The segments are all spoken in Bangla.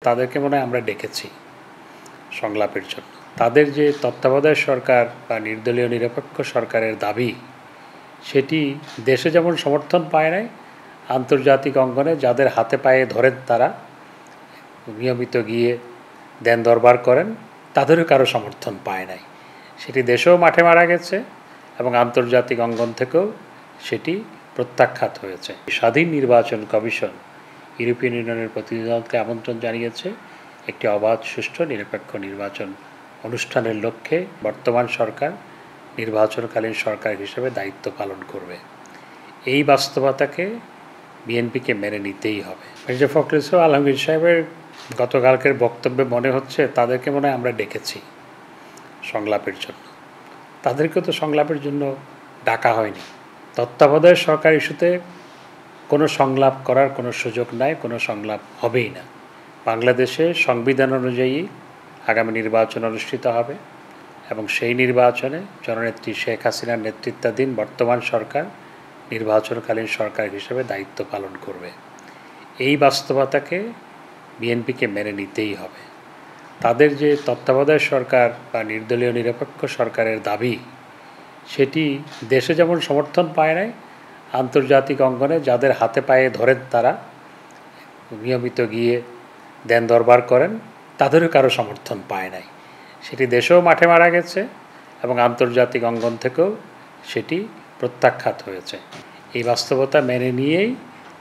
তাদেরকে মনে হয় আমরা ডেকেছি সংলাপের জন্য। তাদের যে তত্ত্বাবধায়ক সরকার বা নির্দলীয় নিরপেক্ষ সরকারের দাবি, সেটি দেশে যেমন সমর্থন পায় নাই, আন্তর্জাতিক অঙ্গনে যাদের হাতে পায়ে ধরেন তারা নিয়মিত গিয়ে দেন দরবার করেন, তাদেরও কারো সমর্থন পায় নাই। সেটি দেশেও মাঠে মারা গেছে এবং আন্তর্জাতিক অঙ্গন থেকেও সেটি প্রত্যাখ্যাত হয়েছে। স্বাধীন নির্বাচন কমিশন ইউরোপিয়ান ইউনিয়নের প্রতিনিধিদলকে আমন্ত্রণ জানিয়েছে একটি অবাধ, সুষ্ঠু, নিরপেক্ষ নির্বাচন অনুষ্ঠানের লক্ষ্যে বর্তমান সরকার নির্বাচনকালীন সরকার হিসেবে দায়িত্ব পালন করবে। এই বাস্তবতাকে বিএনপিকে মেনে নিতেই হবে। মির্জা ফখরুল ইসলাম আলমগীর সাহেবের গতকালকের বক্তব্যে মনে হচ্ছে তাদেরকে মনে হয় আমরা ডেকেছি সংলাপের জন্য। তাদেরকেও তো সংলাপের জন্য ডাকা হয়নি। তত্ত্বাবধায়ক সরকার ইস্যুতে কোনো সংলাপ করার কোনো সুযোগ নাই, কোনো সংলাপ হবেই না। বাংলাদেশে সংবিধান অনুযায়ী আগামী নির্বাচন অনুষ্ঠিত হবে এবং সেই নির্বাচনে জননেত্রী শেখ হাসিনার নেতৃত্বাধীন বর্তমান সরকার নির্বাচনকালীন সরকার হিসেবে দায়িত্ব পালন করবে। এই বাস্তবতাকে বিএনপিকে মেনে নিতেই হবে। তাদের যে তত্ত্বাবধায়ক সরকার বা নির্দলীয় নিরপেক্ষ সরকারের দাবি, সেটি দেশে যেমন সমর্থন পায় নাই, আন্তর্জাতিক অঙ্গনে যাদের হাতে পায়ে ধরেন তারা নিয়মিত গিয়ে দেন দরবার করেন, তাদেরও কারো সমর্থন পায় নাই। সেটি দেশেও মাঠে মারা গেছে এবং আন্তর্জাতিক অঙ্গন থেকেও সেটি প্রত্যাখ্যাত হয়েছে। এই বাস্তবতা মেনে নিয়েই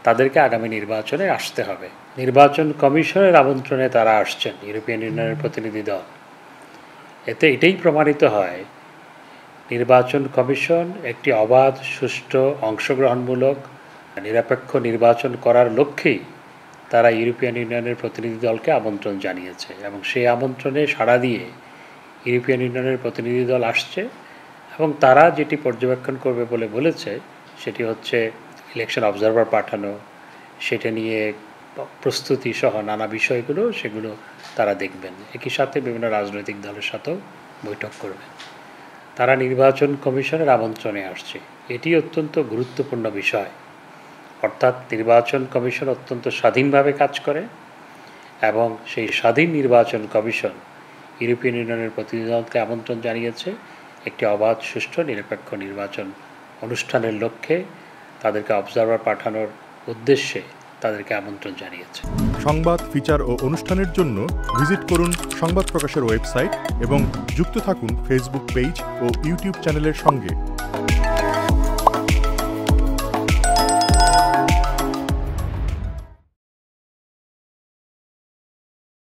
তাদেরকে আগামী নির্বাচনে আসতে হবে। নির্বাচন কমিশনের আমন্ত্রণে তারা আসছেন, ইউরোপিয়ান ইউনিয়নের প্রতিনিধি দল। এতে এটাই প্রমাণিত হয় নির্বাচন কমিশন একটি অবাধ, সুষ্ঠু, অংশগ্রহণমূলক, নিরপেক্ষ নির্বাচন করার লক্ষ্যেই তারা ইউরোপিয়ান ইউনিয়নের প্রতিনিধি দলকে আমন্ত্রণ জানিয়েছে এবং সেই আমন্ত্রণে সাড়া দিয়ে ইউরোপিয়ান ইউনিয়নের প্রতিনিধি দল আসছে এবং তারা যেটি পর্যবেক্ষণ করবে বলে বলেছে সেটি হচ্ছে ইলেকশন অবজারভার পাঠানো, সেটা নিয়ে প্রস্তুতি সহ নানা বিষয়গুলো, সেগুলো তারা দেখবেন। একই সাথে বিভিন্ন রাজনৈতিক দলের সাথেও বৈঠক করবেন। তারা নির্বাচন কমিশনের আমন্ত্রণে আসছে, এটি অত্যন্ত গুরুত্বপূর্ণ বিষয়। অর্থাৎ নির্বাচন কমিশন অত্যন্ত স্বাধীনভাবে কাজ করে এবং সেই স্বাধীন নির্বাচন কমিশন ইউরোপিয়ান ইউনিয়নের প্রতিনিধিদলকে আমন্ত্রণ জানিয়েছে একটি অবাধ, সুষ্ঠু, নিরপেক্ষ নির্বাচন অনুষ্ঠানের লক্ষ্যে তাদেরকে অবজারভার পাঠানোর উদ্দেশ্যে তাদেরকে আমন্ত্রণ জানিয়েছে। সংবাদ, ফিচার ও অনুষ্ঠানের জন্য ভিজিট করুন সংবাদ প্রকাশের ওয়েবসাইট এবং যুক্ত থাকুন ফেসবুক পেজ ও ইউটিউব চ্যানেলের সঙ্গে।